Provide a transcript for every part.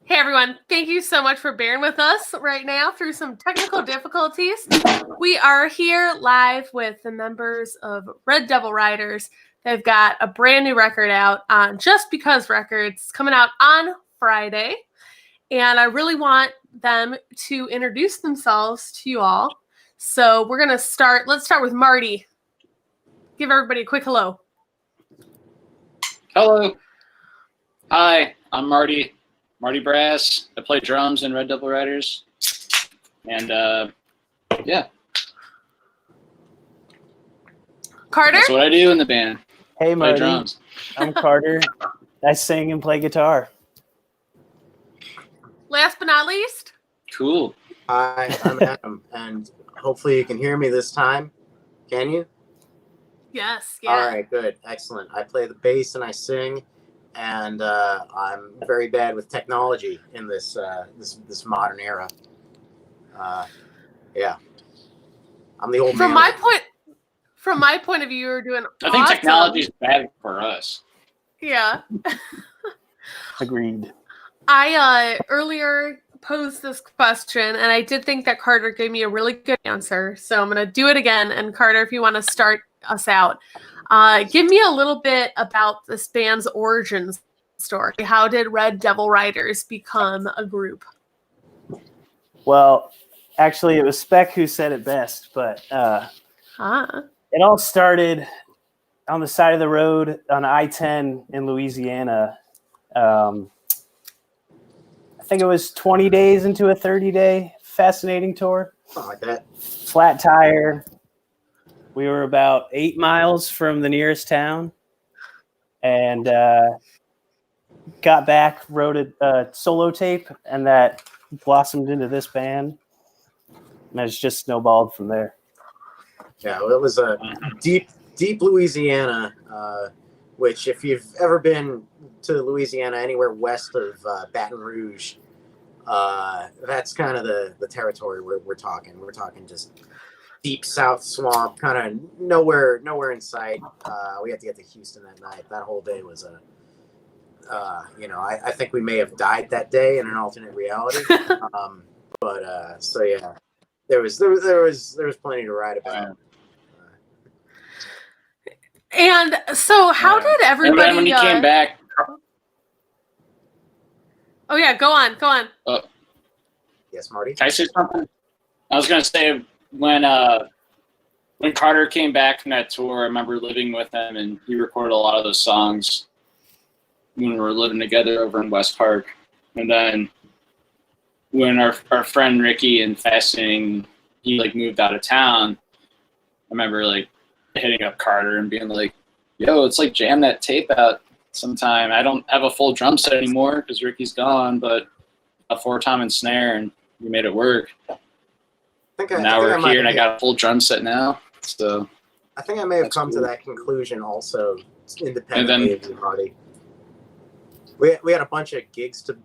Hey everyone, thank you so much for bearing with us right now through some technical difficulties. We are here live with the members of Red Devil Ryders. They've got a brand new record out on Just Because Records, coming out on Friday. And I really want them to introduce themselves to you all. So we're going to start. Let's start with Marty. Give everybody a quick hello. Hello. Hi, I'm Marty. Marty Brass. I play drums in Red Devil Ryders. And, yeah. Carter? That's what I do in the band. Hey, Marty. Play drums. I'm Carter. I sing and play guitar. Last but not least. Cool. Hi, I'm Adam, and hopefully you can hear me this time. Can you? Yes. Yeah. All right, good. Excellent. I play the bass and I sing. And I'm very bad with technology in this this modern era. Yeah, I'm the old man. From my point of view, you're doing. I think technology is bad for us. Yeah. Agreed. I earlier posed this question, and I did think that Carter gave me a really good answer. So I'm going to do it again. And Carter, if you want to start us out. Give me a little bit about this band's origin story. How did Red Devil Ryders become a group? Well, actually, it was Speck who said it best, but it all started on the side of the road on I-10 in Louisiana. I think it was 20 days into a 30-day fascinating tour. Something like that. Flat tire. We were about 8 miles from the nearest town, and got back, wrote a solo tape, and that blossomed into this band, and it's just snowballed from there. Yeah, well, it was a deep Louisiana, which if you've ever been to Louisiana anywhere west of Baton Rouge, that's kind of the territory we're talking. We're talking just deep south swamp, kind of nowhere in sight. We had to get to Houston that night. That whole day was I think we may have died that day in an alternate reality. So yeah, there was plenty to write about. And so, how did everybody? And when he came back. Oh yeah, go on. Yes, Marty. Can I say something? I was gonna say. When Carter came back from that tour, I remember living with him, and he recorded a lot of those songs when we were living together over in West Park. And then when our friend Ricky and Fasting, he moved out of town, I remember hitting up Carter and being like, "Yo, let's jam that tape out sometime. I don't have a full drum set anymore because Ricky's gone, but a 4-tom and snare, and we made it work." Now we're here, and I got a full drum set now. So I think I may have come to that conclusion also, independently of you, Marty. We had a bunch of gigs to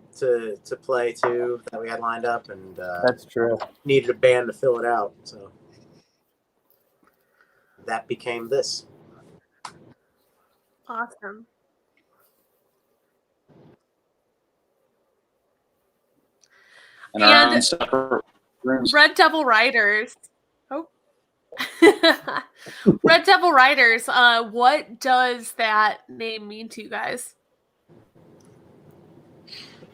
play too that we had lined up, and that's true. Needed a band to fill it out, so that became this. Awesome. And separate rooms. Red Devil Ryders. Oh. Red Devil Ryders. What does that name mean to you guys?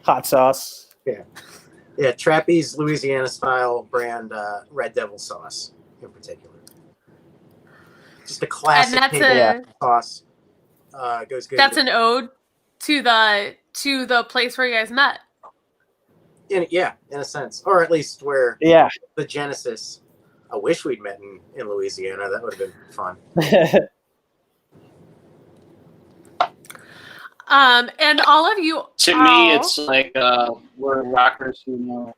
Hot sauce. Yeah, Trapeze Louisiana style brand Red Devil sauce in particular. Just a classic sauce. Goes good. That's an ode to the place where you guys met. In a sense, or at least where the genesis. I wish we'd met in Louisiana. That would have been fun. And all of you. To me, it's we're rockers who know.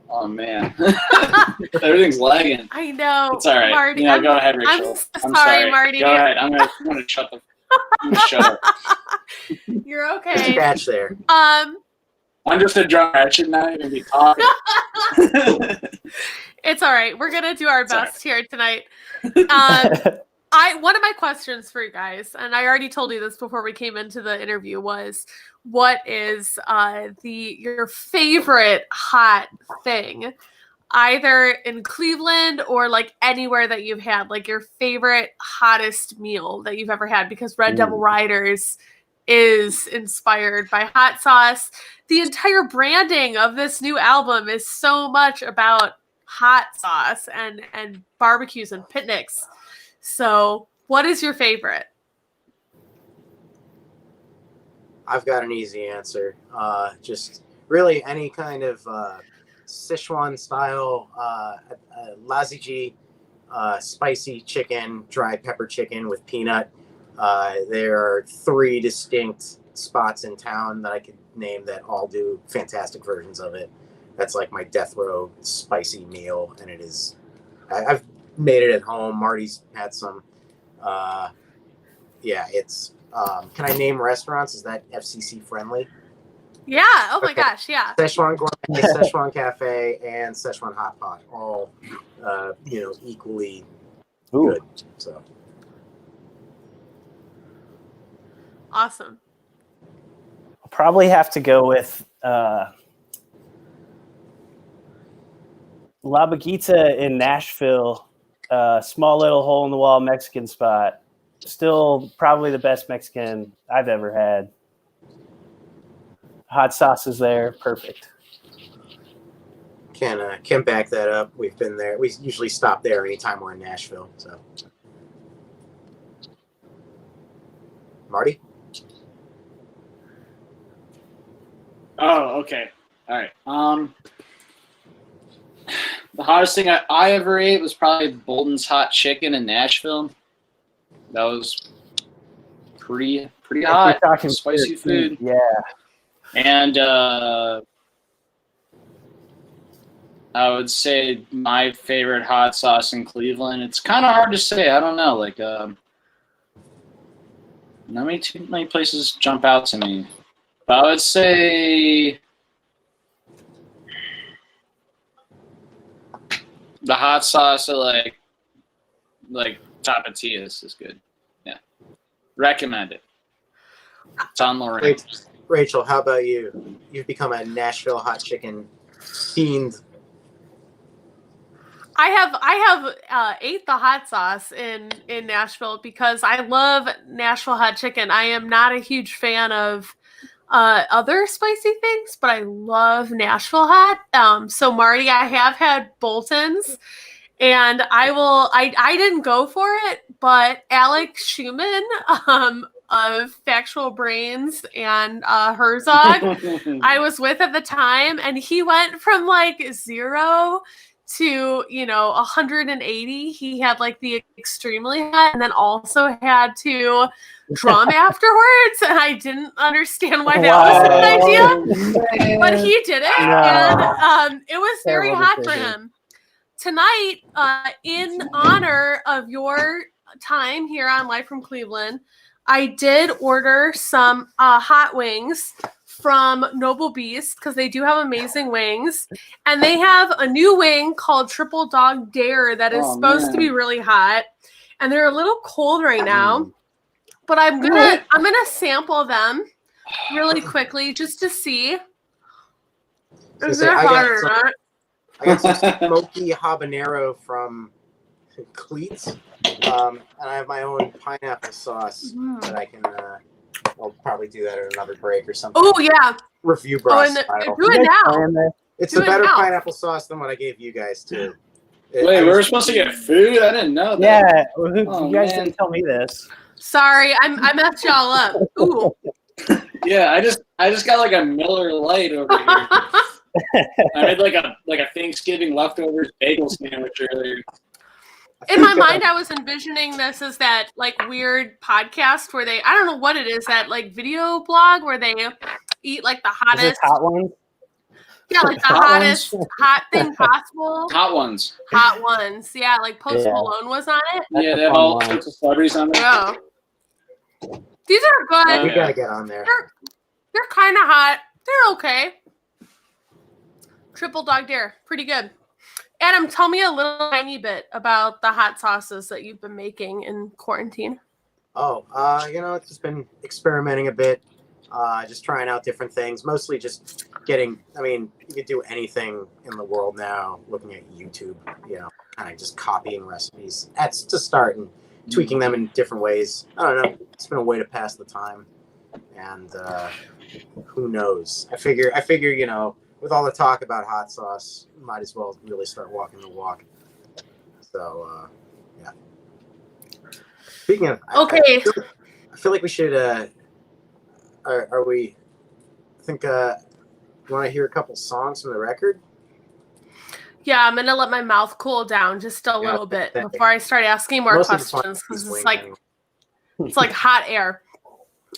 Oh man, everything's lagging. I know. It's all right. Marty, go ahead, Rachel. I'm sorry, Marty. Go ahead. I'm gonna shut up. You're okay. Just a batch there. I'm just a drummer. I should not even be talking. It's all right. We're gonna do our best here tonight. One of my questions for you guys, and I already told you this before we came into the interview, was what is your favorite hot thing, either in Cleveland or like anywhere that you've had, like your favorite hottest meal that you've ever had? Because Red Devil Ryders is inspired by hot sauce. The entire branding of this new album is so much about hot sauce and barbecues and picnics. So what is your favorite? I've got an easy answer. Just really any kind of Sichuan style laziji spicy chicken, dry pepper chicken with peanut. There are 3 distinct spots in town that I could name that all do fantastic versions of it. That's like my death row spicy meal, and it is. I've made it at home. Marty's had some. Yeah, it's. Can I name restaurants? Is that FCC friendly? Yeah. Oh my gosh. Yeah. Szechuan Gourmet, Szechuan Cafe, and Szechuan Hot Pot, all equally good. So awesome. I'll probably have to go with La Baguita in Nashville, small little hole in the wall Mexican spot. Still probably the best Mexican I've ever had. Hot sauce is there, perfect. Can back that up. We've been there. We usually stop there anytime we're in Nashville. So, Marty. Oh, okay. All right. The hottest thing I ever ate was probably Bolton's hot chicken in Nashville. That was pretty hot, spicy food. Yeah. And I would say my favorite hot sauce in Cleveland. It's kind of hard to say. I don't know. Like, not many places jump out to me. But I would say the hot sauce at like Tapatias is good. Yeah, recommend it. It's on Lorraine. Rachel, how about you? You've become a Nashville hot chicken fiend. I have ate the hot sauce in Nashville because I love Nashville hot chicken. I am not a huge fan of other spicy things, but I love Nashville hot. So Marty, I have had Bolton's, and I didn't go for it, but Alex Schumann of Factual Brains and Herzog, I was with at the time, and he went from like 0 to 180. He had like the extremely hot, and then also had to drum afterwards, and I didn't understand why that was a good idea, but he did it, and it was very hot for him. Tonight, in honor of your time here on Live from Cleveland, I did order some hot wings from Noble Beast because they do have amazing wings, and they have a new wing called Triple Dog Dare that is supposed to be really hot, and they're a little cold right now, but I'm gonna sample them really quickly just to see if they're hot or not. I got some smoky habanero from Cleats, and I have my own pineapple sauce that I can. I'll probably do that at another break or something. Oh yeah, review bra style. Do it now. It's a better pineapple sauce than what I gave you guys too. Wait, we were supposed to get food? I didn't know that. Yeah, you guys didn't tell me this. Sorry, I messed y'all up. Ooh. Yeah, I just got like a Miller Lite over here. I made like a Thanksgiving leftovers bagel sandwich earlier. In my mind, I was envisioning this as that like weird podcast where I don't know what it is, that like video blog where they eat like the hottest. Is it hot ones? Yeah, like the hottest hot thing possible. Hot ones. Hot ones. Yeah, like Post Malone was on it. Yeah, they have all sorts of celebrities on there. Yeah. These are good. We gotta get on there. They're kind of hot. They're okay. Triple Dog Dare, pretty good. Adam, tell me a little tiny bit about the hot sauces that you've been making in quarantine. Oh, it's just been experimenting a bit, just trying out different things. Mostly just you could do anything in the world now. Looking at YouTube, kind of just copying recipes. That's to start and tweaking them in different ways. I don't know. It's been a way to pass the time, and who knows? I figure, with all the talk about hot sauce, might as well really start walking the walk. So, yeah. Speaking of, Okay. I feel like we should. Are we? I think. You want to hear a couple songs from the record? Yeah, I'm gonna let my mouth cool down just a little bit before I start asking more questions because it's like hot air.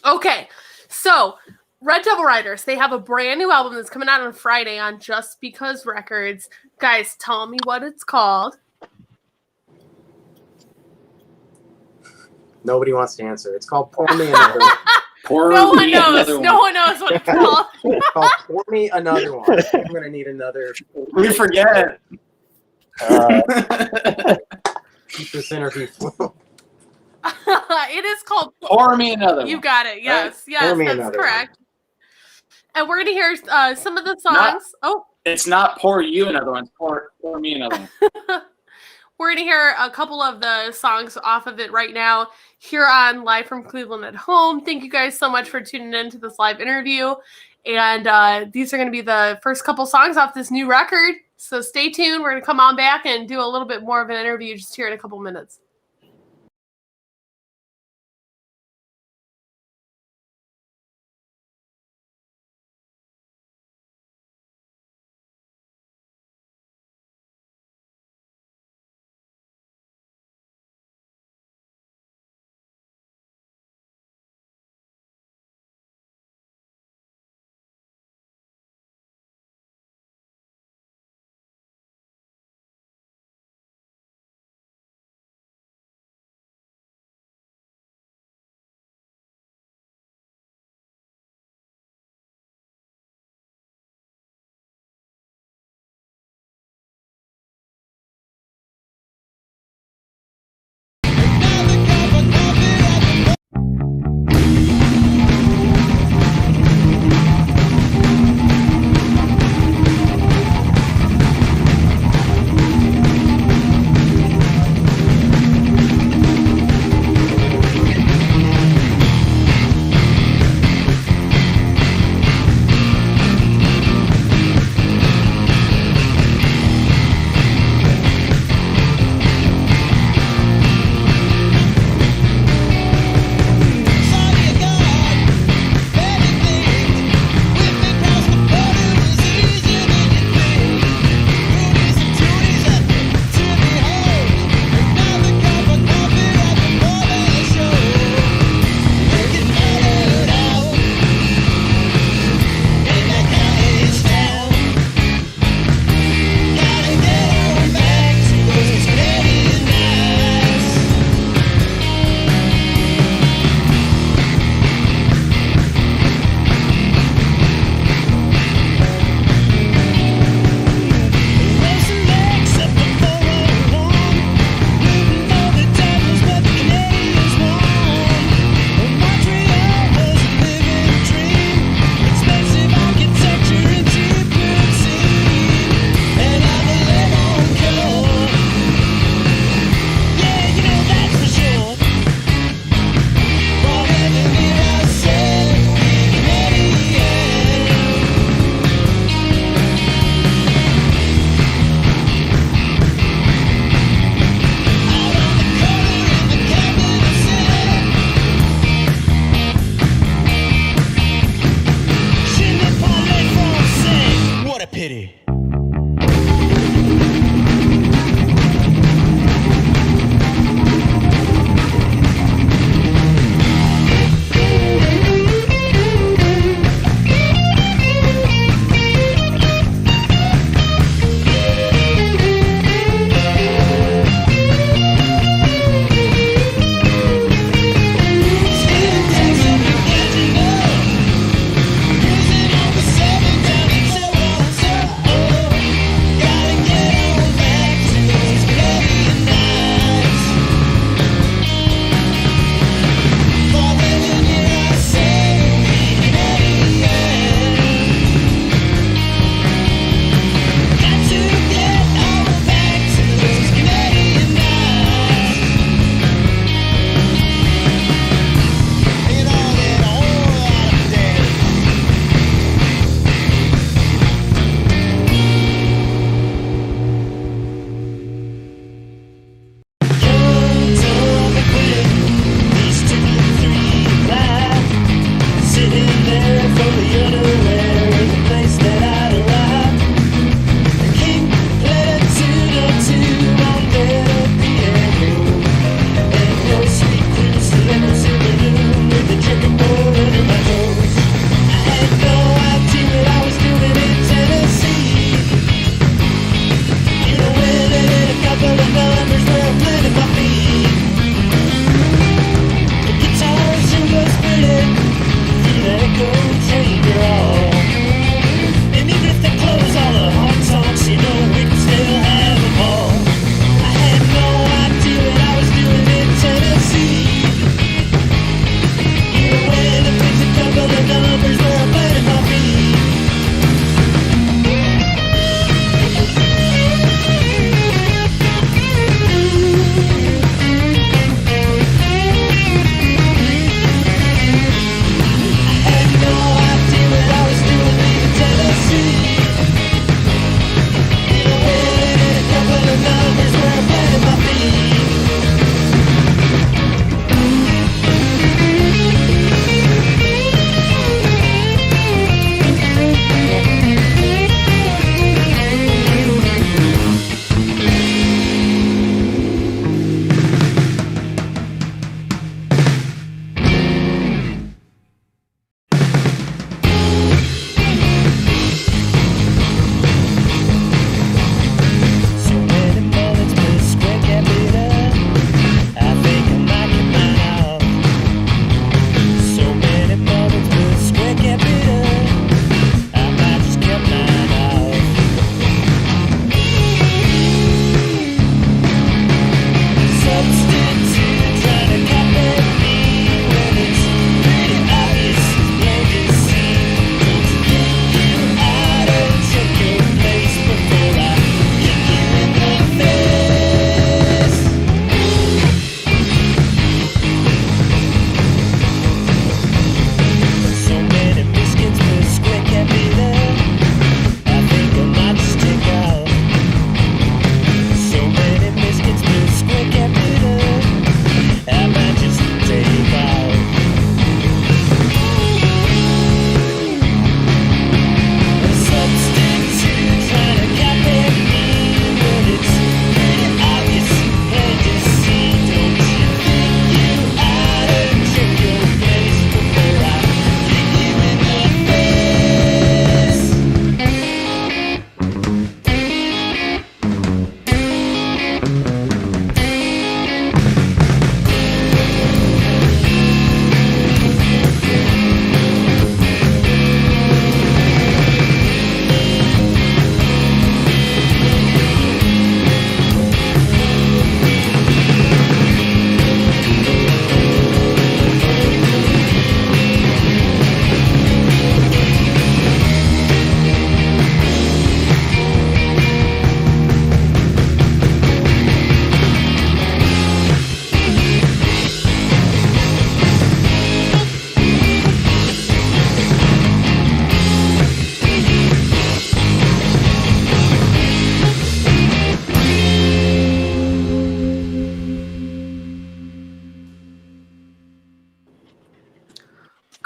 Okay, so Red Devil Ryders, they have a brand new album that's coming out on Friday on Just Because Records. Guys, tell me what it's called. Nobody wants to answer. It's called Pour Me Another One. No one knows. No one knows what it's called. It's called Pour Me Another One. I'm going to need another. We forget. Keep this interview flow. It is called Pour Me Another One. You got it. Yes. Right? Yes, that's correct. One. And we're going to hear some of the songs. It's not Pour You Another One. It's Pour Me Another One. We're going to hear a couple of the songs off of it right now here on Live from Cleveland at Home. Thank you guys so much for tuning in to this live interview. And these are going to be the first couple songs off this new record. So stay tuned. We're going to come on back and do a little bit more of an interview just here in a couple minutes.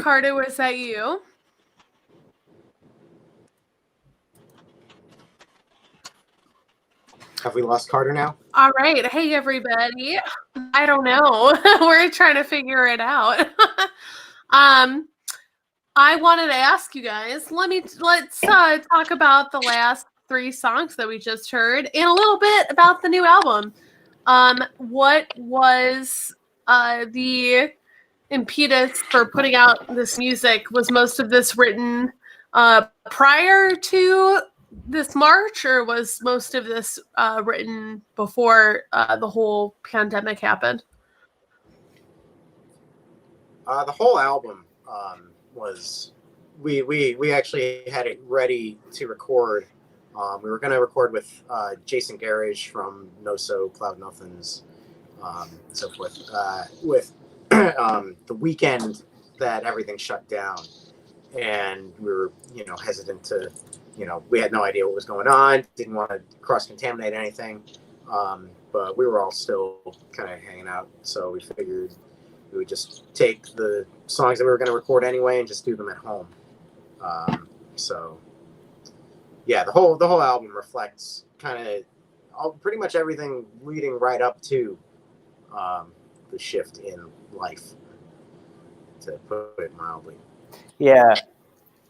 Carter, was that you? Have we lost Carter now? All right. Hey, everybody. I don't know. We're trying to figure it out. I wanted to ask you guys, let's talk about the last 3 songs that we just heard and a little bit about the new album. What was the impetus for putting out this music? Was most of this written prior to this March, or was most of this written before the whole pandemic happened? The whole album was we actually had it ready to record. We were going to record with Jason Garage from No So, Cloud Nothings, and so forth. With the weekend that everything shut down, and we were hesitant to, we had no idea what was going on. Didn't want to cross-contaminate anything, but we were all still kind of hanging out. So we figured we would just take the songs that we were going to record anyway and just do them at home. So yeah, the whole album reflects kind of pretty much everything leading right up to the shift in life, to put it mildly. Yeah,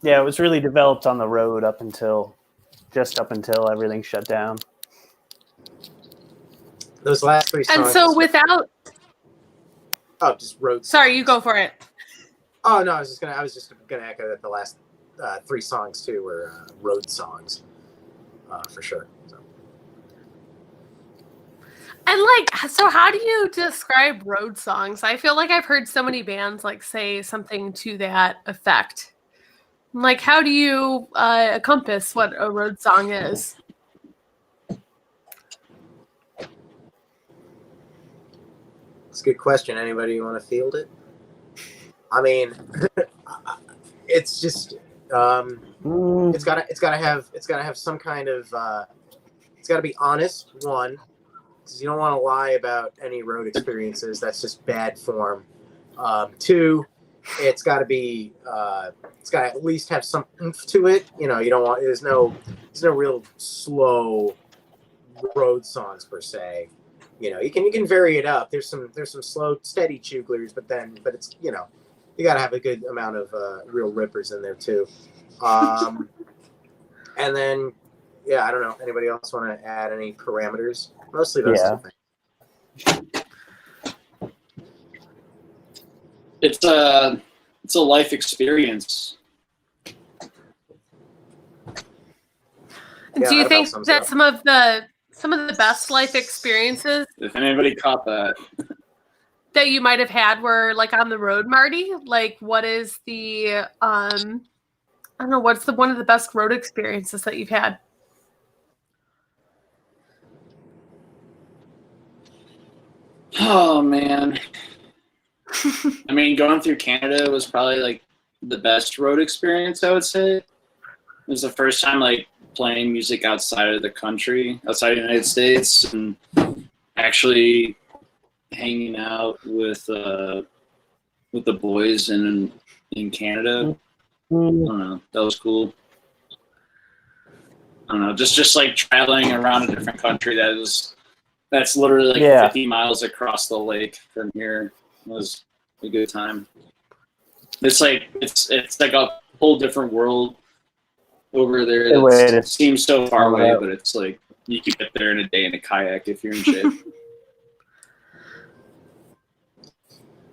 it was really developed on the road up until everything shut down. Those last 3 songs. And so without... Oh, just road songs. Sorry, you go for it. Oh, no, I was just gonna echo that the last 3 songs, too, were road songs, for sure. So. And so how do you describe road songs? I feel like I've heard so many bands say something to that effect. How do you encompass what a road song is? It's a good question. Anybody want to field it? I mean, it's just it's gotta have some kind of it's gotta be honest, one, because you don't want to lie about any road experiences. That's just bad form. 2, it's got to at least have some oomph to it. You don't want, there's no real slow road songs per se. You can vary it up. There's some slow, steady chugglers, but it's you got to have a good amount of real rippers in there too. And then I don't know. Anybody else want to add any parameters? Mostly those 2 things. It's a life experience. Do you think that some of the best life experiences, if anybody caught that you might have had were on the road, Marty? What is the I don't know, what's one of the best road experiences that you've had? Oh man. I mean, going through Canada was probably the best road experience, I would say. It was the first time playing music outside of the country, outside of the United States, and actually hanging out with the boys in Canada. I don't know. That was cool. I don't know. Just traveling around a different country that's literally 50 miles across the lake from here was a good time. It's it's a whole different world over there. It seems so far away, but it's you can get there in a day in a kayak if you're in shape.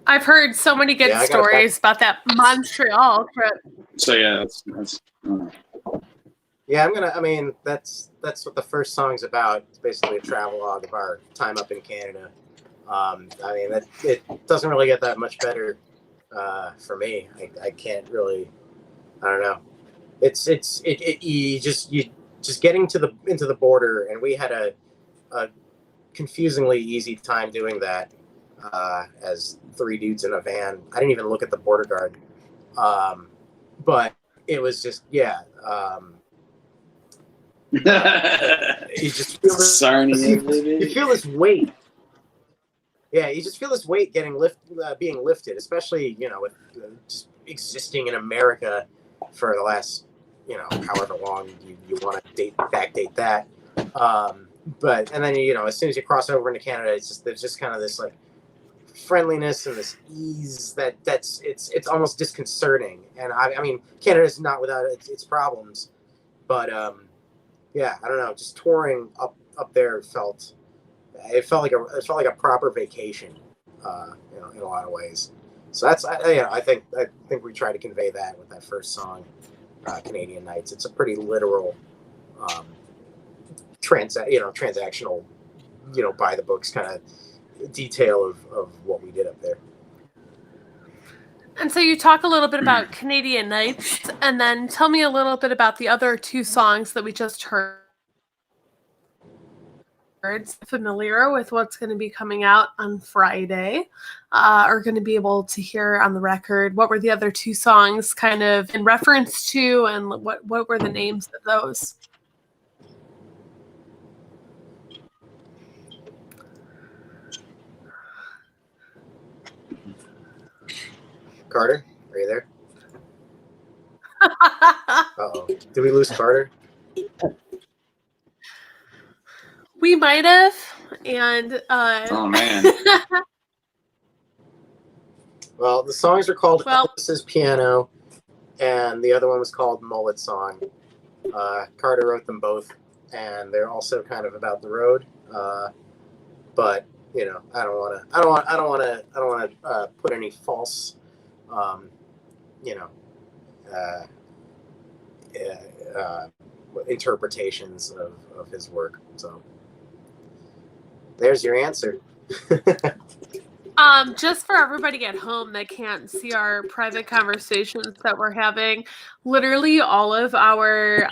I've heard so many good stories about that Montreal trip. So that's yeah, that's what the first song's about. It's basically a travelogue of our time up in Canada. It doesn't really get that much better for me. I can't really. I don't know. You just getting into the border, and we had a confusingly easy time doing that as 3 dudes in a van. I didn't even look at the border guard, but it was just you just feel this, you feel this weight. Yeah, you just feel this weight being lifted, especially with just existing in America for the last, however long you want to backdate that. But and then as soon as you cross over into Canada, there's just kind of this like friendliness and this ease that's almost disconcerting. And I mean, Canada's not without its problems, but yeah, I don't know, just touring up there felt like a proper vacation, in a lot of ways. So that's I think we tried to convey that with that first song, Canadian Nights. It's a pretty literal, transactional, by the books kind of detail of what we did up there. And so you talk a little bit about Canadian Nights, and then tell me a little bit about the other two songs that we just heard. Familiar with what's going to be coming out on Friday, are going to be able to hear on the record. What were the other two songs kind of in reference to, and what were the names of those? Carter, are you there? Uh-oh. Did we lose Carter? We might have, and oh man. Well, the songs are called Elvis's Piano, and the other one was called Mullet Song. Carter wrote them both, and they're also kind of about the road. But I don't want to put any false, interpretations of his work. So there's your answer. Just for everybody at home that can't see our private conversations that we're having, literally all of our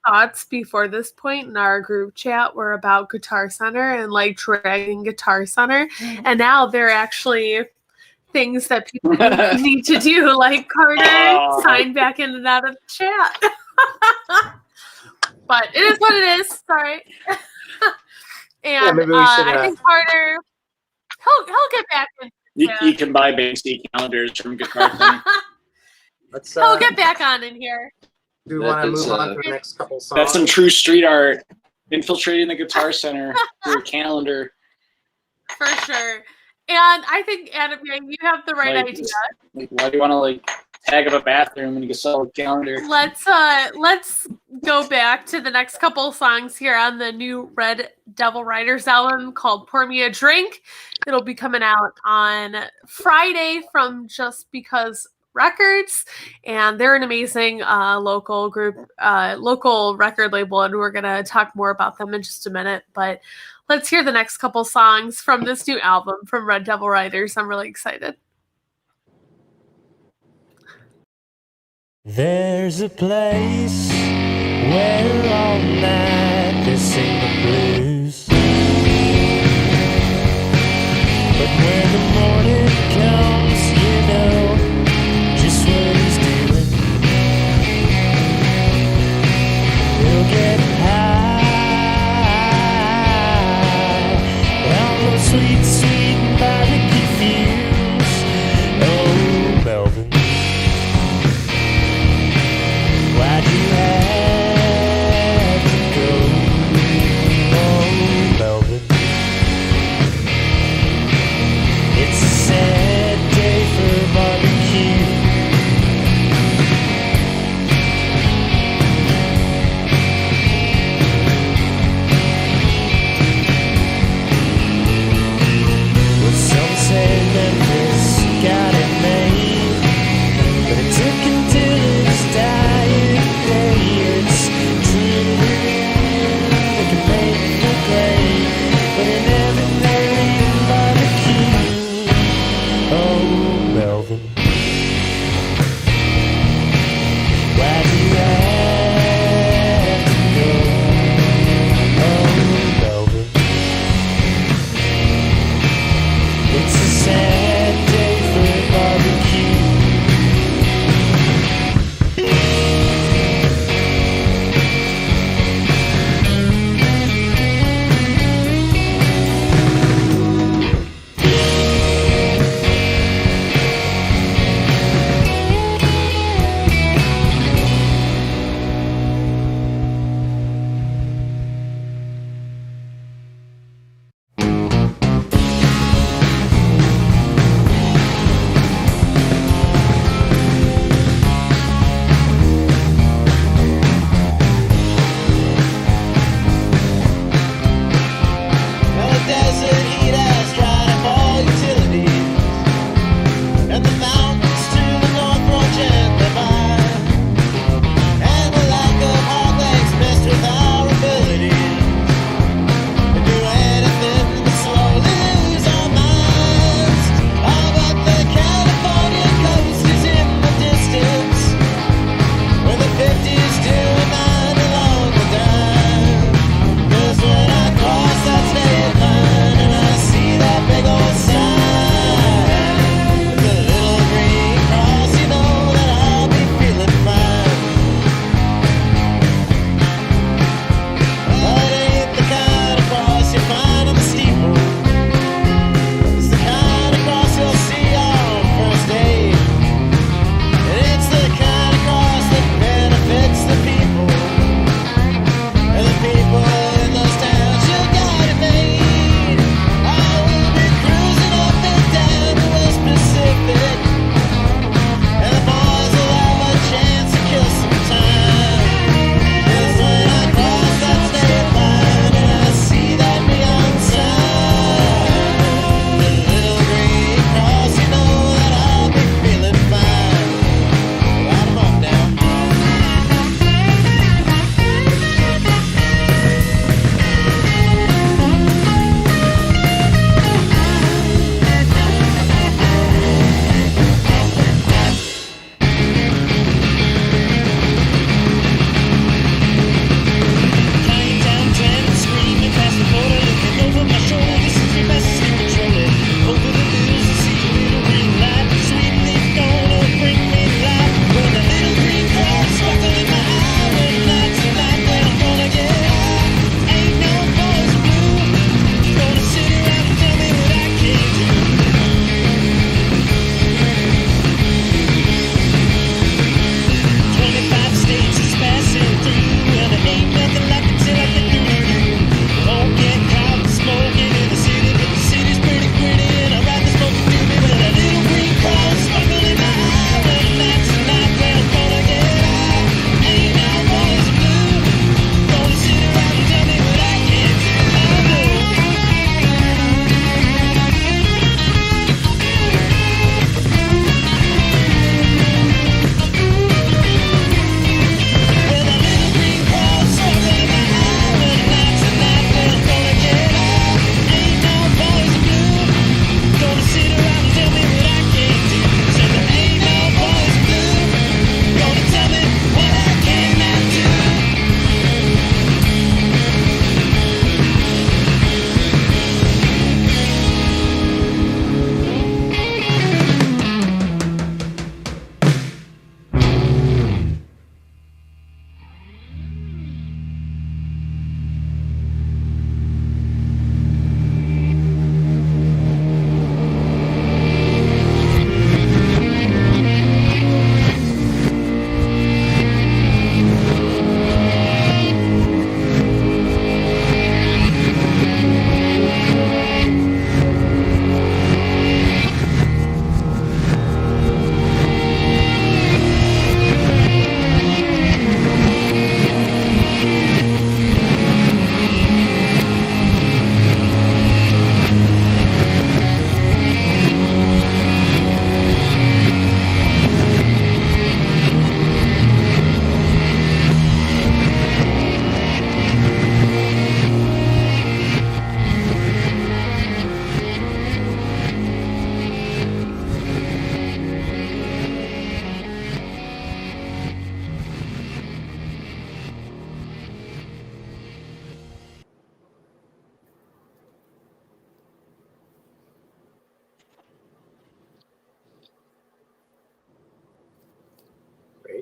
thoughts before this point in our group chat were about Guitar Center and like dragging Guitar Center, and now they're actually things that people need to do, like Carter sign back in and out of the chat. But it is what it is. Sorry. And I think Carter, he'll get back in. You can buy Banksy calendars from Guitar Center. He'll get back on in here. Do we want to move on to the next couple songs? That's some true street art. Infiltrating the Guitar Center through a calendar. For sure. And I think, Adam, you have the right idea. Why do you want to tag up a bathroom and you can sell a calendar? Let's go back to the next couple songs here on the new Red Devil Ryders album called Pour Me a Drink. It'll be coming out on Friday from Just Because Records, and they're an amazing local group, local record label, and we're going to talk more about them in just a minute. But let's hear the next couple songs from this new album from Red Devil Ryders. I'm really excited. There's a place where all night they sing the blues, but when the morning comes, you know just what he's doing. He'll get high on those sweet, sweet barbecue fumes. Oh, Melvin, why'd you have to go? Oh, Melvin, it's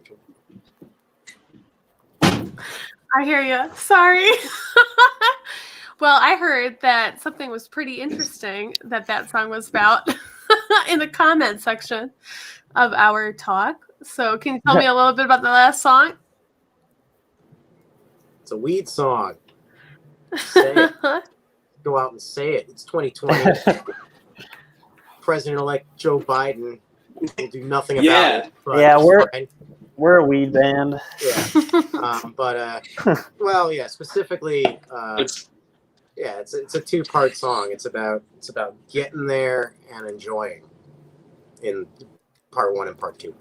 nature. I hear you. Sorry. Well, I heard that something was pretty interesting that song was about in the comment section of our talk. So can you tell me a little bit about the last song? It's a weed song. Say it. Go out and say it. It's 2020. President-elect Joe Biden will do nothing about it. But Yeah, it's fine. we're a weed band. Yeah. Well, yeah, specifically, it's a two-part song. It's about getting there and enjoying in part 1 and part 2.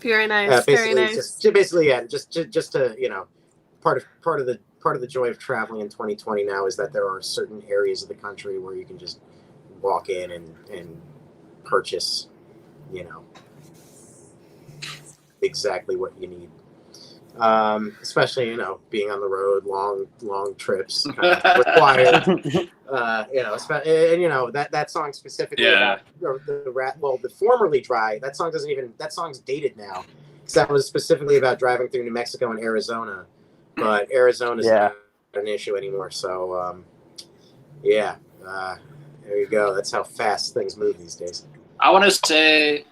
Very nice. Very nice. Just to, part of the joy of traveling in 2020 now is that there are certain areas of the country where you can just walk in and purchase, exactly what you need. Especially, being on the road, long trips required. That song specifically about the formerly dry. That song's dated now, because that was specifically about driving through New Mexico and Arizona, but Arizona's not an issue anymore. So, there you go. That's how fast things move these days. I want to say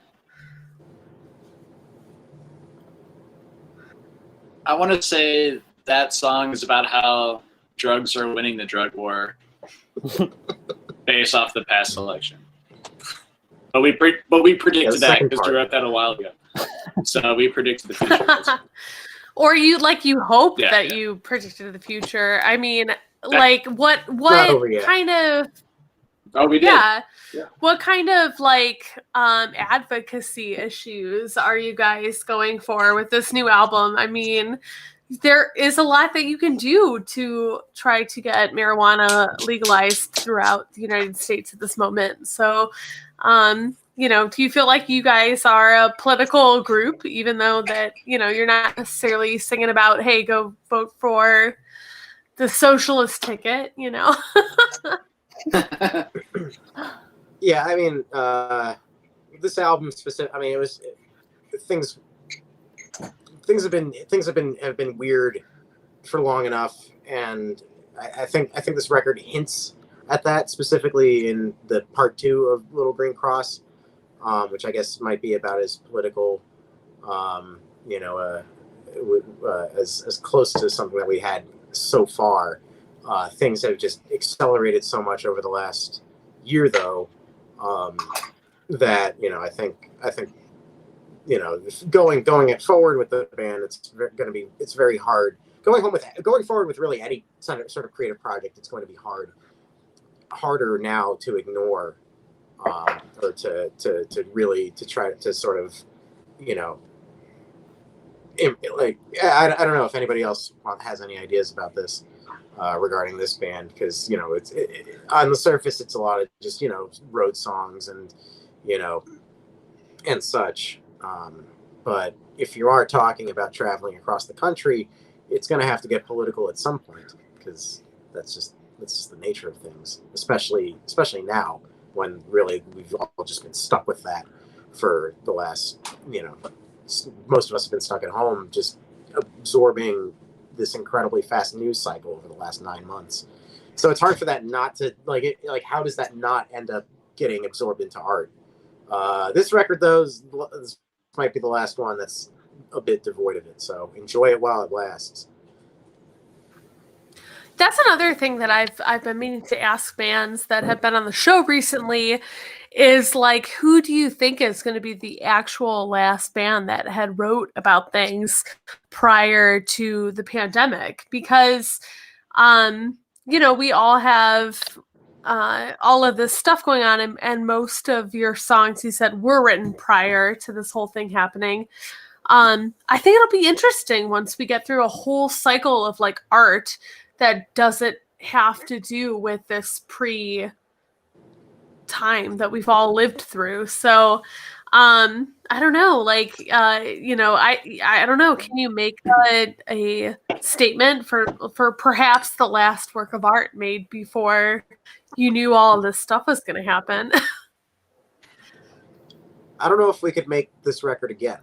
that song is about how drugs are winning the drug war based off the past election. But we predicted that because we wrote that a while ago. So we predicted the future. Or you hope that you predicted the future. I mean, what kind of... Oh, we did. Yeah. What kind of advocacy issues are you guys going for with this new album? I mean, there is a lot that you can do to try to get marijuana legalized throughout the United States at this moment. So, do you feel like you guys are a political group, even though that, you're not necessarily singing about, hey, go vote for the socialist ticket, Yeah, I mean, this album specific. I mean, it was things have been weird for long enough, and I think this record hints at that, specifically in the part 2 of Little Green Cross, which I guess might be about as political, as close to something that we had so far. Things have just accelerated so much over the last year, though, that I think going it forward with the band, it's very hard. Going forward with really any sort of creative project, it's going to be harder now to ignore, or to try to sort of, I don't know if anybody else has any ideas about this. Regarding this band, because it's on the surface it's a lot of just road songs and and such, but if you are talking about traveling across the country, it's going to have to get political at some point, because that's just the nature of things, especially now when really we've all just been stuck with that for the last most of us have been stuck at home just absorbing this incredibly fast news cycle over the last 9 months. So it's hard for that not to how does that not end up getting absorbed into art? This record, though, this might be the last one that's a bit devoid of it. So enjoy it while it lasts. That's another thing that I've been meaning to ask bands that have been on the show recently is who do you think is going to be the actual last band that had wrote about things prior to the pandemic? Because, we all have all of this stuff going on, and most of your songs, you said, were written prior to this whole thing happening. I think it'll be interesting once we get through a whole cycle of art that doesn't have to do with this time that we've all lived through. So, I don't know, I don't know. Can you make a statement for perhaps the last work of art made before you knew all this stuff was going to happen? I don't know if we could make this record again.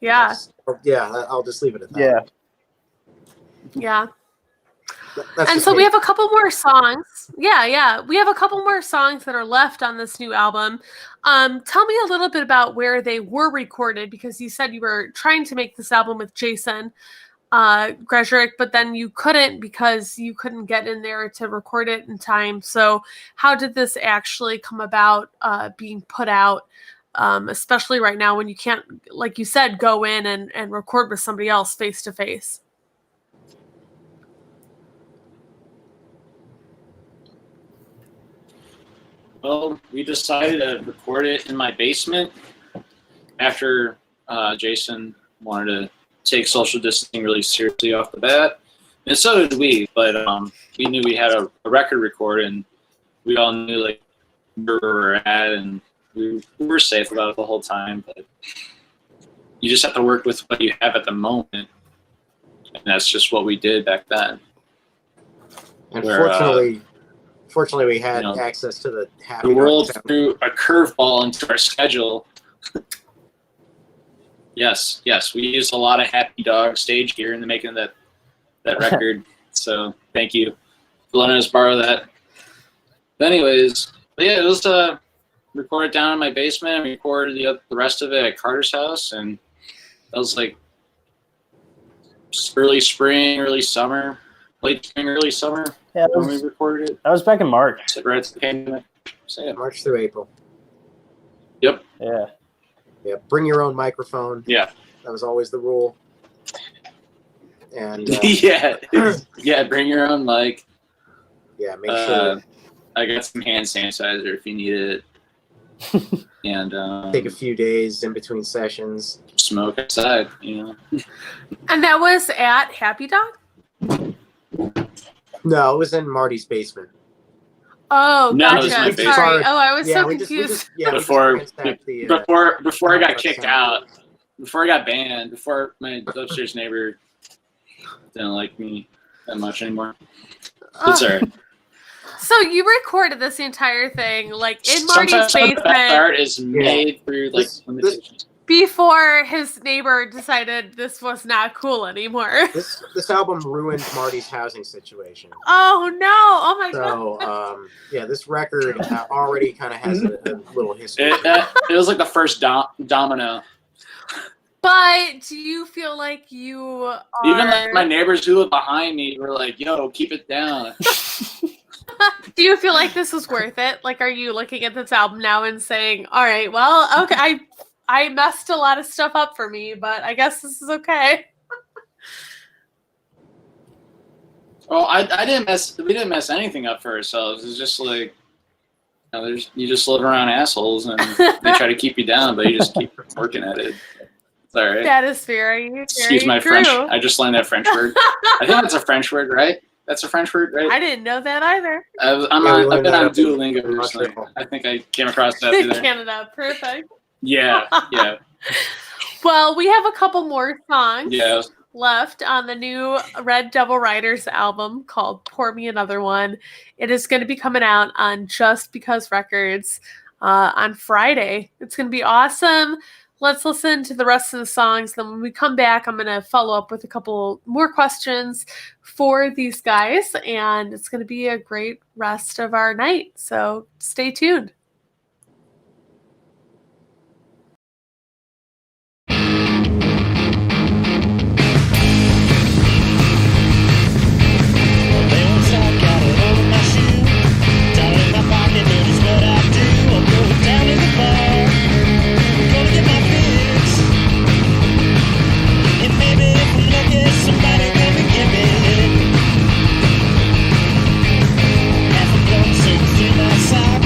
Yeah. I'll just leave it at that. Yeah. Yeah. That's And just so we me. have a couple more songs. Yeah. We have a couple more songs that are left on this new album. Tell me a little bit about where they were recorded, because you said you were trying to make this album with Jason Gresherick, but then you couldn't because you couldn't get in there to record it in time. So how did this actually come about being put out, especially right now when you can't, like you said, go in and record with somebody else face to face? Well, we decided to record it in my basement after Jason wanted to take social distancing really seriously off the bat. And so did we, but we knew we had a record record, and we all knew like where we were at, and we were safe about it the whole time. But you just have to work with what you have at the moment, and that's just what we did back then. And Where, fortunately, we had you know, access to the happy the world Dog threw a curveball into our schedule. Yes, we used a lot of Happy Dog stage gear in the making of that record. So thank you for letting us borrow that. But anyways, it was recorded down in my basement, and recorded the rest of it at Carter's house, and that was like early spring, early summer, late spring, early summer Yeah, when we recorded it. that was back in March. Right at the pandemic. So, yeah. March through April. Yep. Yeah. Yeah, bring your own microphone. Yeah. That was always the rule. And yeah. Bring your own mic. yeah, make sure I got some hand sanitizer if you need it. And take a few days in between sessions. smoke outside, you know. And that was at Happy Dog? No, it was in Marty's basement. Oh, No, it was gotcha. my basement. Sorry. Oh, I was Yeah, so we just confused. Before ransacked the, before I got kicked sound. out, before I got banned, before my upstairs neighbor didn't like me that much anymore. It's all right. So you recorded this entire thing like in Sometimes Marty's some of the best basement art is made through like limitations. before his neighbor decided this was not cool anymore. This album ruined Marty's housing situation. Oh no! Oh my god! So yeah, this record already kind of has a little history. It was like the first domino. But do you feel like you are... Even like my neighbors who live behind me were like, "Yo, keep it down." Do you feel like this was worth it? Like, are you looking at this album now and saying, "All right, well, okay, I messed a lot of stuff up for me, but I guess this is okay." Well, I didn't mess. We didn't mess anything up for ourselves. It's just like, you know, you just live around assholes, and they try to keep you down, but you just keep working at it. It's all right. That is very, very Excuse my true. French. I just learned that French word. I think that's a French word, right? That's a French word, right? I didn't know that either. I've learned been that on up in Duolingo recently. Montreal. I think I came across that through there. Canada, perfect. Yeah. Well, we have a couple more songs Yeah. left on the new Red Devil Ryders album called Pour Me Another One. It is going to be coming out on Just Because Records on Friday. It's going to be awesome. Let's listen to the rest of the songs. Then when we come back, I'm going to follow up with a couple more questions for these guys, and it's going to be a great rest of our night. So stay tuned. Half a blown, so through my sock.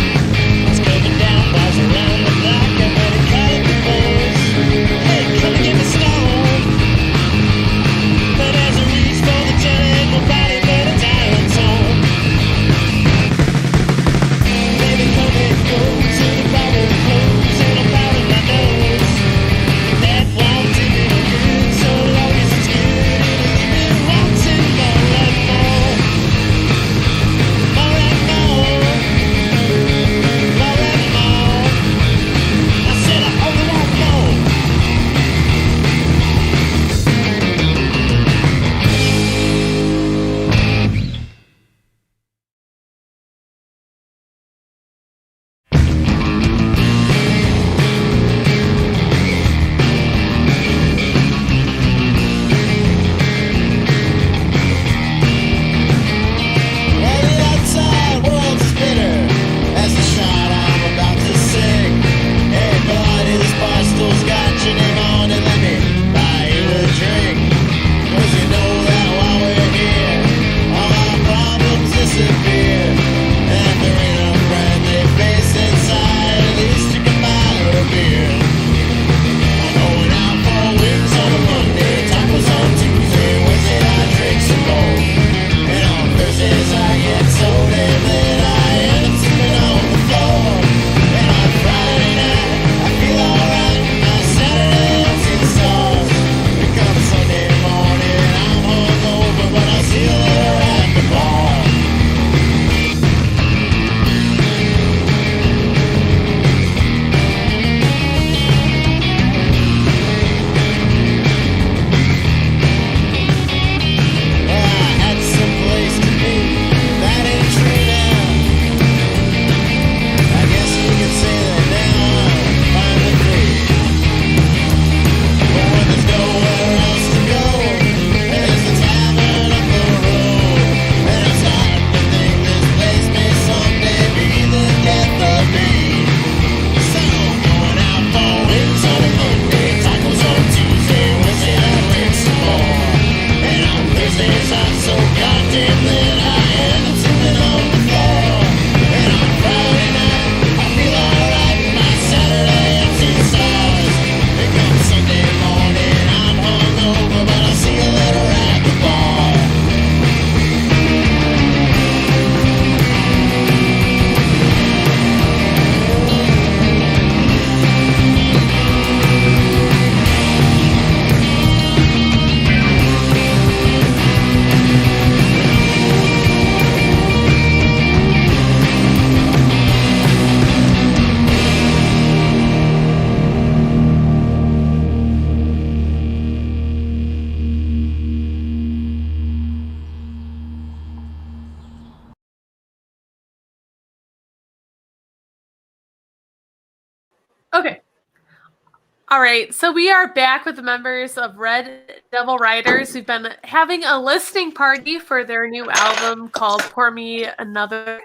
All right, so we are back with the members of Red Devil Ryders. We've been having a listening party for their new album called Pour Me Another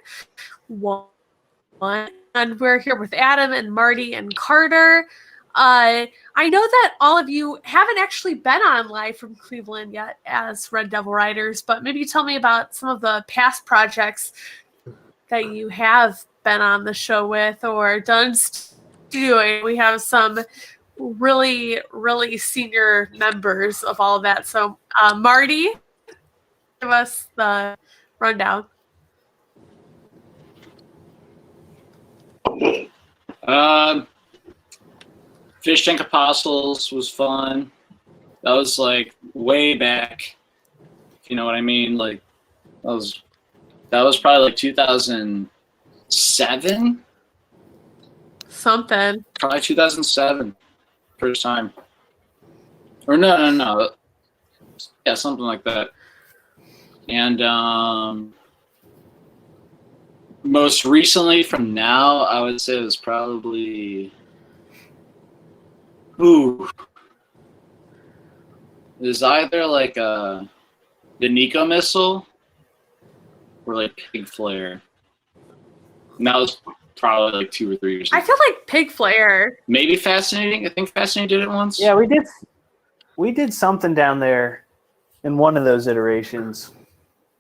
One. And we're here with Adam and Marty and Carter. I know that all of you haven't actually been on live from Cleveland yet as Red Devil Ryders, but maybe tell me about some of the past projects that you have been on the show with or done doing. We have some really, really senior members of all of that. So, Marty, give us the rundown. Fish Tank Apostles was fun. That was like way back. If you know what I mean? Like that was probably like 2007. Something. Probably 2007. First time. Or no. Yeah, something like that. And most recently from now, I would say it was probably it was either like the Nico missile or like Pig Flare. And that was probably like 2 or 3 years ago. I feel like Pig Flare. Maybe Fascinating. I think Fascinating did it once. Yeah, we did something down there in one of those iterations.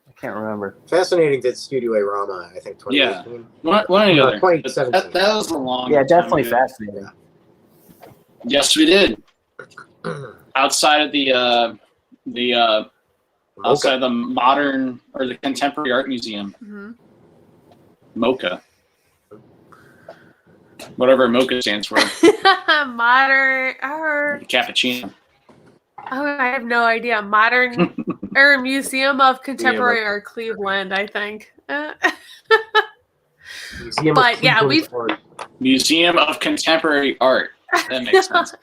I can't remember. Fascinating did Studio A Rama, I think, 2018. Yeah. One or the other. 2017. That was a long Yeah, time definitely ago. fascinating. Yeah. Yes, we did. Outside of the outside of the modern or the contemporary art museum, Mm-hmm. MoCA. Whatever MoCA stands for. Modern or Cappuccino. I have no idea. Modern or Museum of Contemporary Art Cleveland, I think. Museum But, of yeah, Cleveland's Art. Museum of Contemporary Art. That makes sense.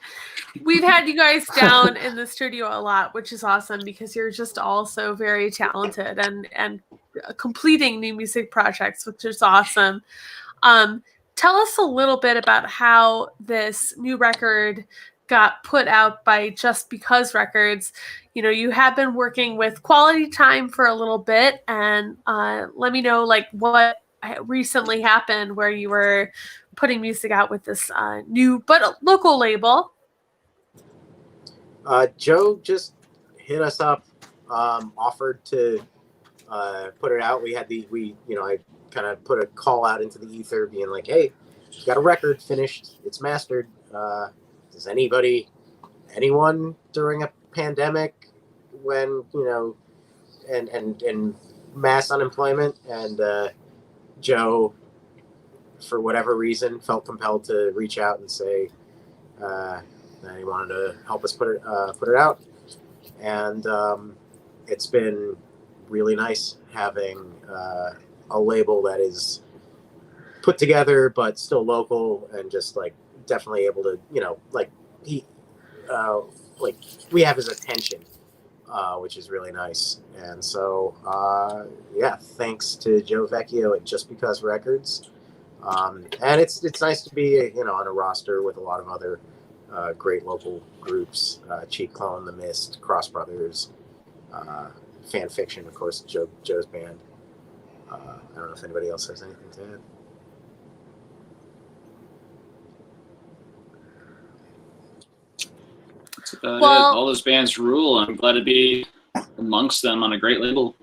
We've had you guys down in the studio a lot, which is awesome because you're just all so very talented and completing new music projects, which is awesome. Tell us a little bit about how this new record got put out by Just Because Records. You know, you have been working with Quality Time for a little bit, and let me know like what recently happened where you were putting music out with this new but local label. Joe just hit us up, offered to put it out. I kind of put a call out into the ether being like, hey, got a record finished, it's mastered. Does anyone during a pandemic when, and mass unemployment, and Joe, for whatever reason, felt compelled to reach out and say that he wanted to help us put it out. And it's been really nice having a label that is put together but still local and just like definitely able to, we have his attention, which is really nice. And so thanks to Joe Vecchio at Just Because Records. And it's nice to be on a roster with a lot of other great local groups, Cheap Clone, The Mist, Cross Brothers, Fan Fiction, of course, Joe's band. I don't know if anybody else has anything to add. That's about it. All those bands rule. I'm glad to be amongst them on a great label.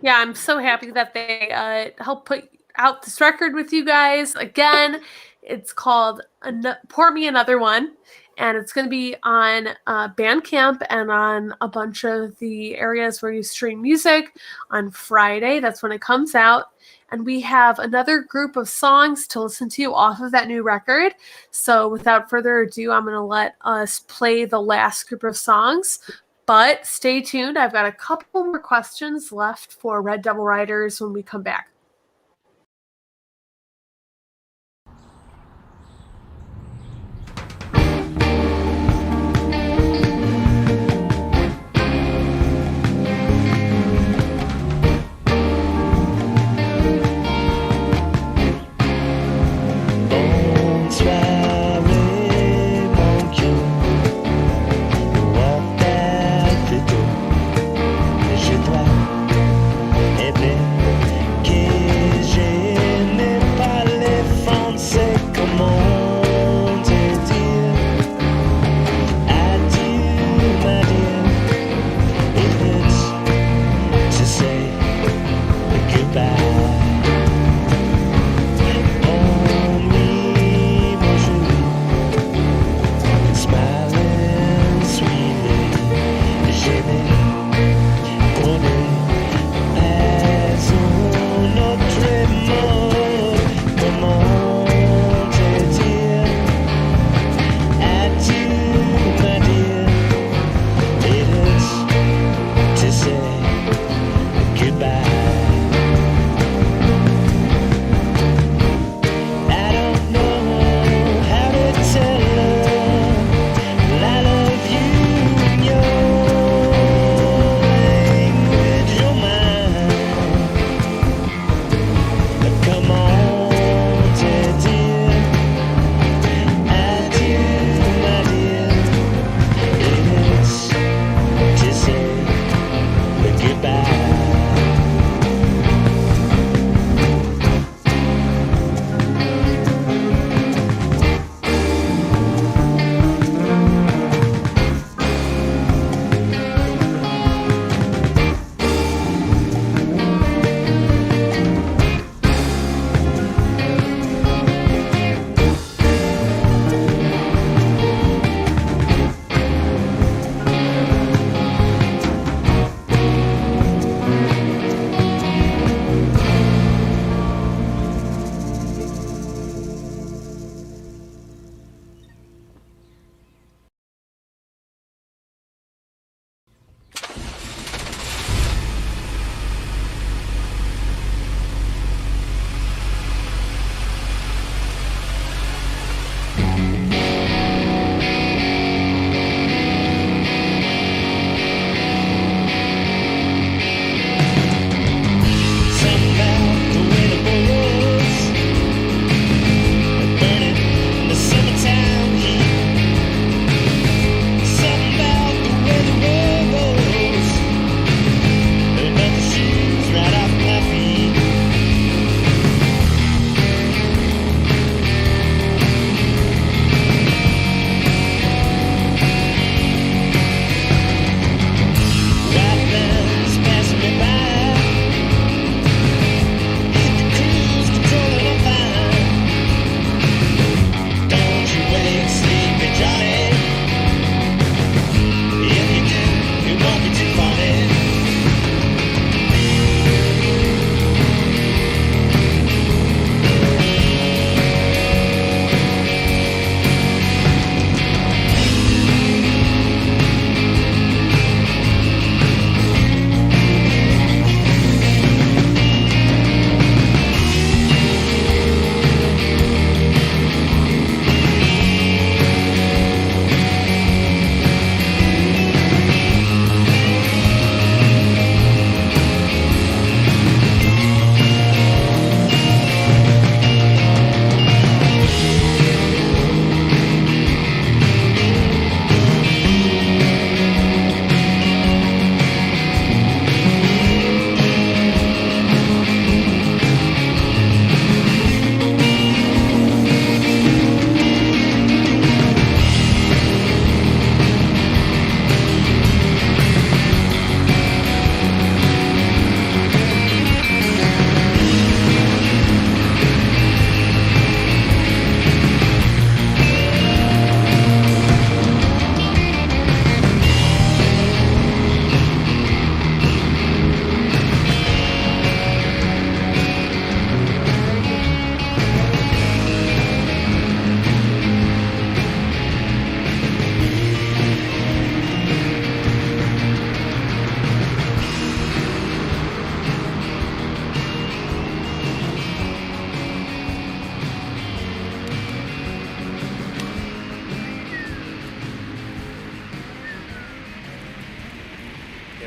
Yeah, I'm so happy that they helped put out this record with you guys. Again, it's called Pour Me Another One, and it's going to be on Bandcamp and on a bunch of the areas where you stream music on Friday. That's when it comes out. And we have another group of songs to listen to off of that new record. So without further ado, I'm going to let us play the last group of songs. But stay tuned. I've got a couple more questions left for Red Devil Ryders when we come back. Bones lie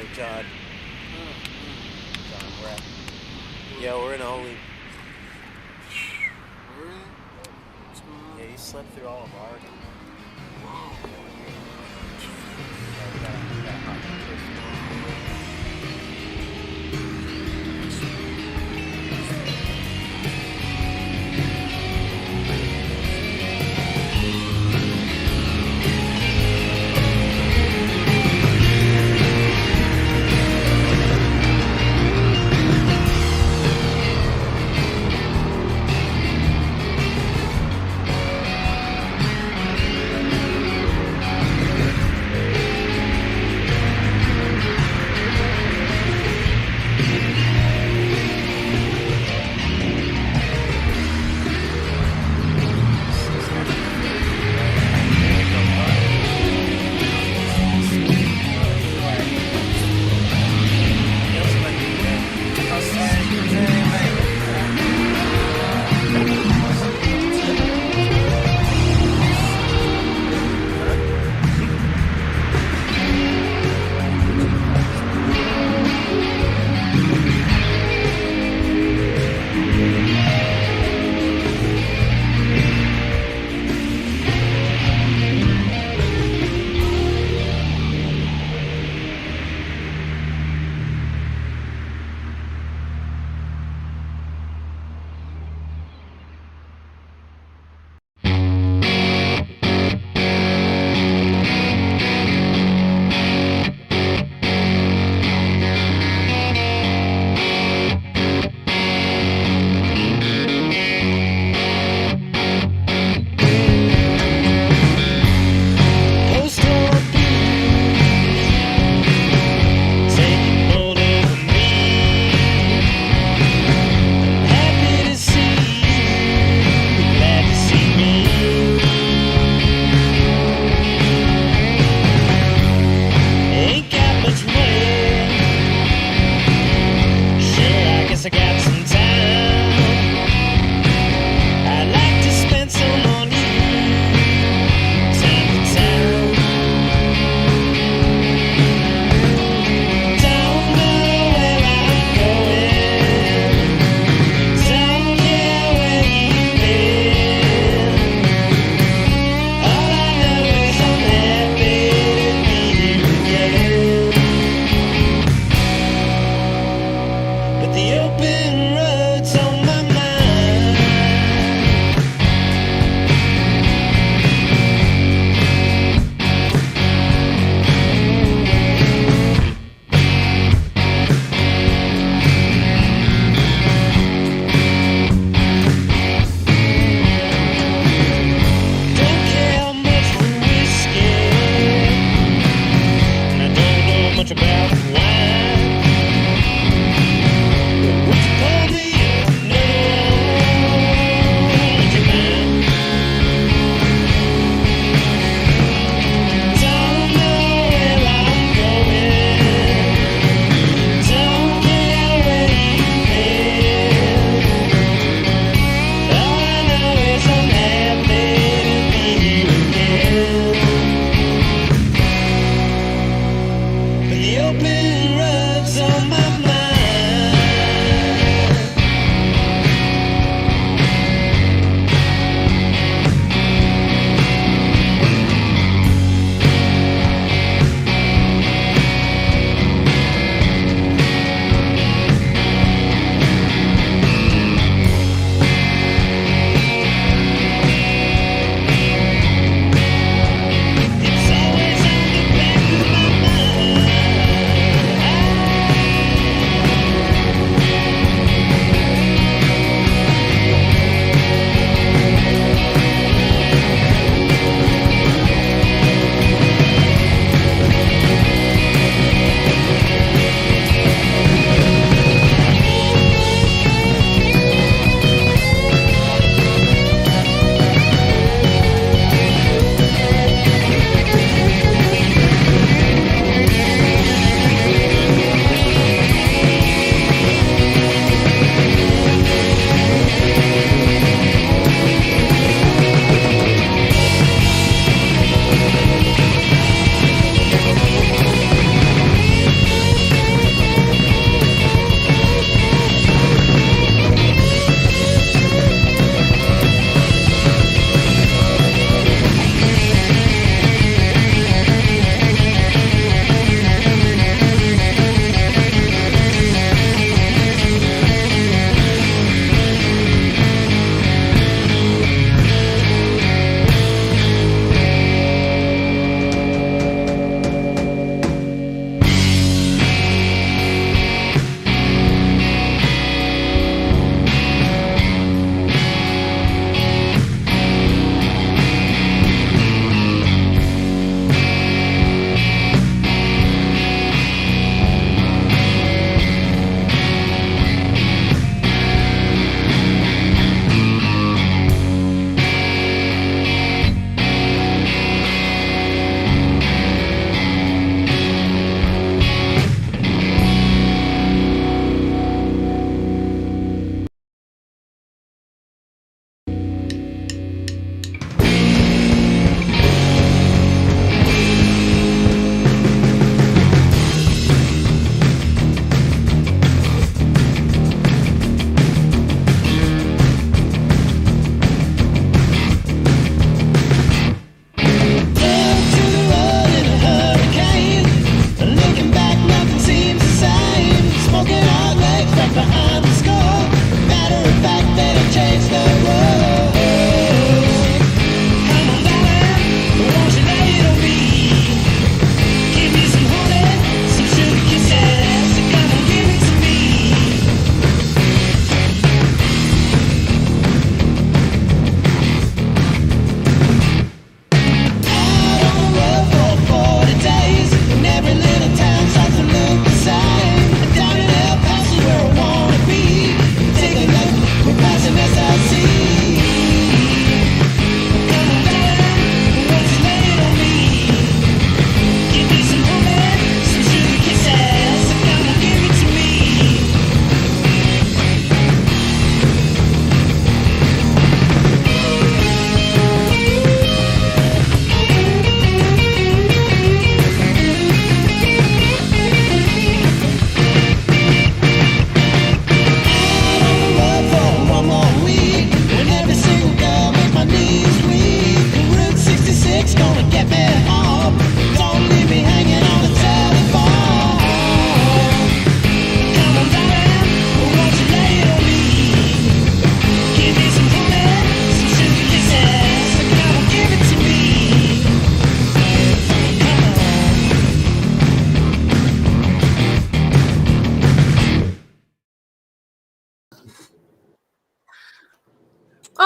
morning, John. John, we're at. Yeah, we're in Holy. Yeah, you slept through all of our.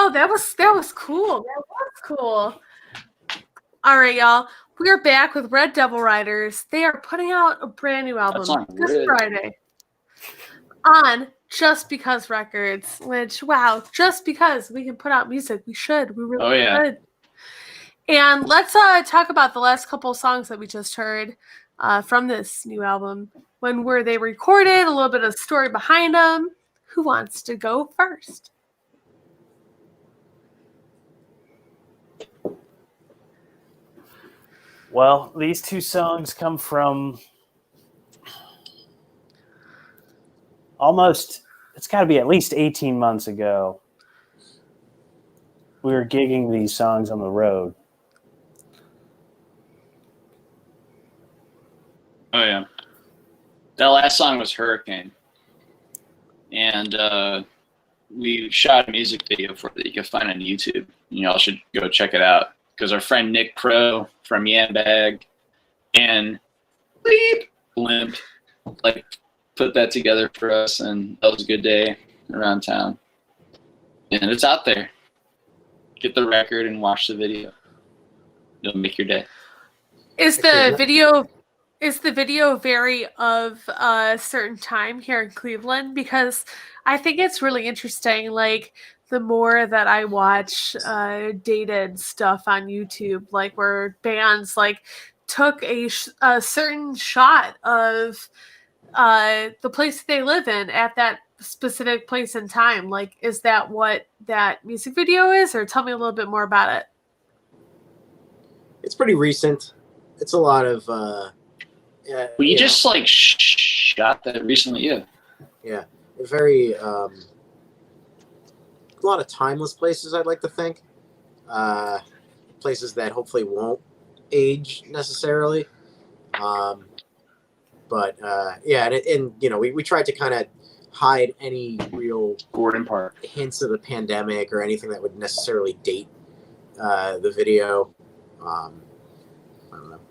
Oh, that was cool. That was cool. All right, y'all. We are back with Red Devil Ryders. They are putting out a brand new album That's on this Red. Friday on Just Because Records. Which, wow, just because we can put out music, we should. We really should. And let's talk about the last couple of songs that we just heard from this new album. When were they recorded? A little bit of story behind them. Who wants to go first? Well, these two songs come from it's got to be at least 18 months ago. We were gigging these songs on the road. Oh, yeah. That last song was Hurricane. And we shot a music video for it that you can find on YouTube. You all should go check it out. Because our friend Nick Pro from Yambag and Limp put that together for us, and that was a good day around town. And it's out there. Get the record and watch the video. It'll make your day. Is the video very of a certain time here in Cleveland? Because I think it's really interesting. Like, the more that I watch dated stuff on YouTube, like where bands like took a certain shot of the place they live in at that specific place and time. Like, is that what that music video is? Or tell me a little bit more about it. It's pretty recent. It's a lot of... you just shot that recently, yeah. Yeah, very... a lot of timeless places, I'd like to think. Places that hopefully won't age necessarily. But we tried to kind of hide any real Gordon Park hints of the pandemic or anything that would necessarily date the video. I don't know.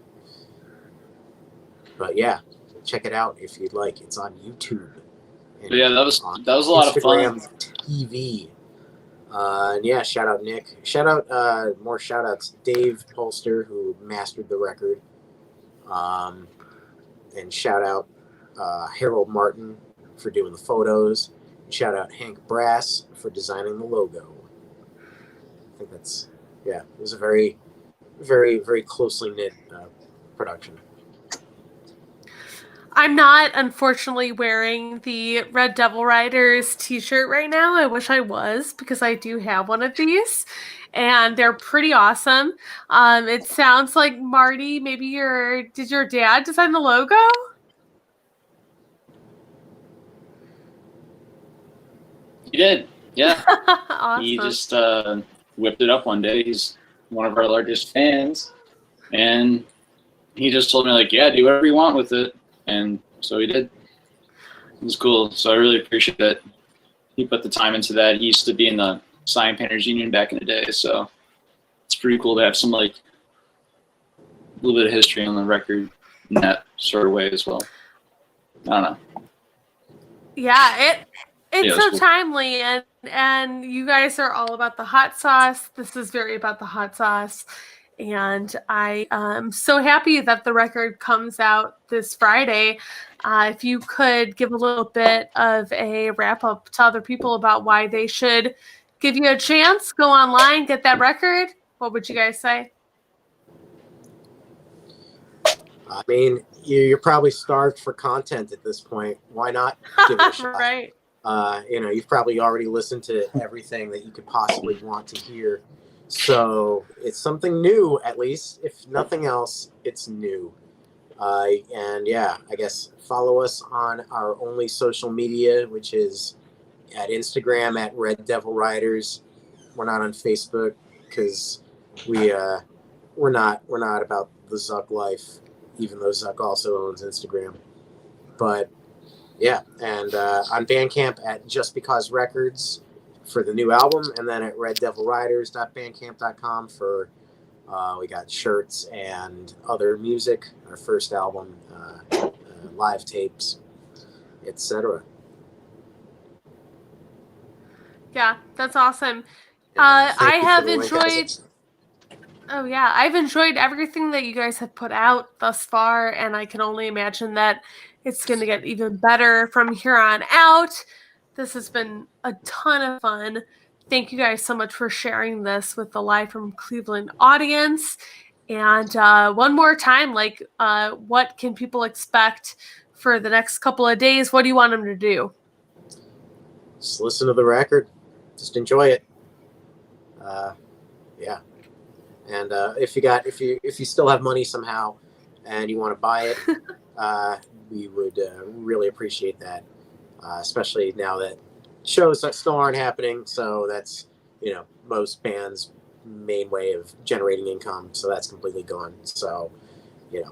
But yeah, check it out if you'd like. It's on YouTube. And yeah, that was a lot of fun. TV. And yeah, shout out Nick. Shout out more shout outs. Dave Polster, who mastered the record. And shout out Harold Martin for doing the photos. And shout out Hank Brass for designing the logo. I think it was a very, very, very closely knit production. I'm not, unfortunately, wearing the Red Devil Ryders t-shirt right now. I wish I was, because I do have one of these, and they're pretty awesome. It sounds like, Marty, maybe did your dad design the logo? He did, yeah. Awesome. He just whipped it up one day. He's one of our largest fans, and he just told me, yeah, do whatever you want with it. And so he did. It was cool. So I really appreciate that he put the time into that. He used to be in the Sign Painters Union back in the day. So it's pretty cool to have some a little bit of history on the record in that sort of way as well. I don't know. Yeah, it's so cool. timely, and you guys are all about the hot sauce. This is very about the hot sauce. And I am so happy that the record comes out this Friday. If you could give a little bit of a wrap up to other people about why they should give you a chance, go online, get that record, what would you guys say? I mean, you're probably starved for content at this point. Why not give it a shot? Right. You've probably already listened to everything that you could possibly want to hear. So it's something new, at least. If nothing else, it's new. And yeah, I guess follow us on our only social media, which is at Instagram at Red Devil Ryders. We're not on Facebook because we're not about the Zuck life, even though Zuck also owns Instagram. But yeah, and on Bandcamp at Just Because Records for the new album, and then at reddevilryders.bandcamp.com for we got shirts and other music, our first album, live tapes, etc. Yeah, that's awesome. And, thank I you for have the link, enjoyed. Isaac. Oh yeah, I've enjoyed everything that you guys have put out thus far, and I can only imagine that it's going to get even better from here on out. This has been a ton of fun. Thank you guys so much for sharing this with the Live from Cleveland audience. And one more time, what can people expect for the next couple of days? What do you want them to do? Just listen to the record. Just enjoy it. Yeah. And if you still have money somehow and you want to buy it, we would really appreciate that. Especially now that shows that still aren't happening. So that's, most bands' main way of generating income. So that's completely gone. So, if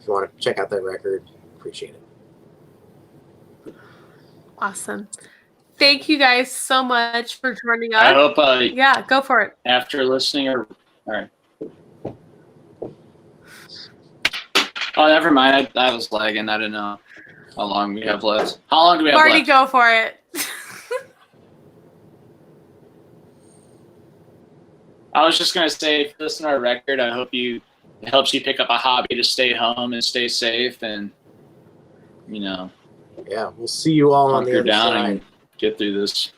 you want to check out that record, appreciate it. Awesome. Thank you guys so much for joining us. I hope. Yeah, go for it. After listening, all right. Oh, never mind. I was lagging. I didn't know how long we have left. How long do we have Marty, left? go for it. I was just gonna say, if you listen to our record, I hope it helps you pick up a hobby to stay home and stay safe, and Yeah, we'll see you all on the hunker other down side. and get through this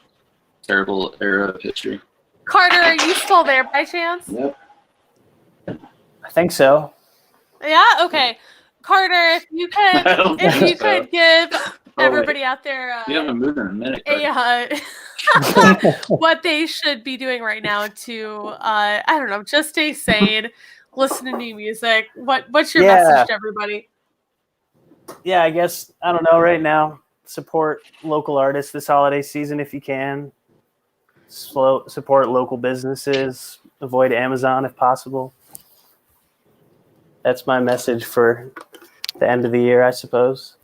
terrible era of history. Carter, are you still there by chance? Yep. I think so. Yeah. Okay. Carter, if you I don't think so. could give wait. everybody out there You haven't moved in a minute. Carter. what they should be doing right now to I don't know, just stay sane, listen to new music. What's your message to everybody? Yeah, I guess, I don't know, right now, support local artists this holiday season if you can. Support local businesses. Avoid Amazon if possible. That's my message for the end of the year, I suppose.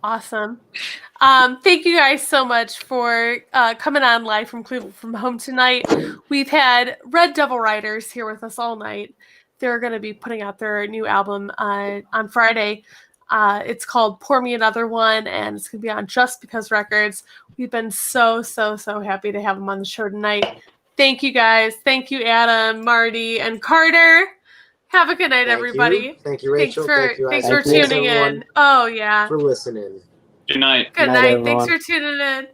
Awesome. Thank you guys so much for coming on live from Cleveland from home tonight. We've had Red Devil Ryders here with us all night. They're going to be putting out their new album on Friday. It's called Pour Me Another One, and it's going to be on Just Because Records. We've been so happy to have them on the show tonight. Thank you guys. Thank you, Adam, Marty, and Carter. Have a good night, everybody. Thank you, Rachel. Thanks for Isaac. Thanks tuning everyone in. Oh, yeah. for listening. Good night. Good Good night, night. everyone. Thanks for tuning in.